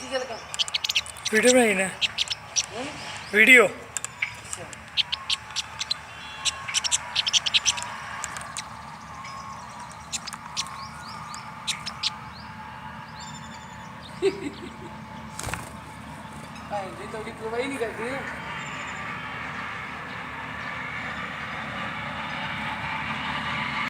ਕੀ ਗੱਲ ਕਰ ਵੀਡੀਓ ਬਣਾਈ ਨਾ ਵੀਡੀਓ ਭਾਈ ਜੀ ਤੁਹਾਡੀ ਪਰਵਾਹੀ ਨਹੀਂ ਕਰਦੀ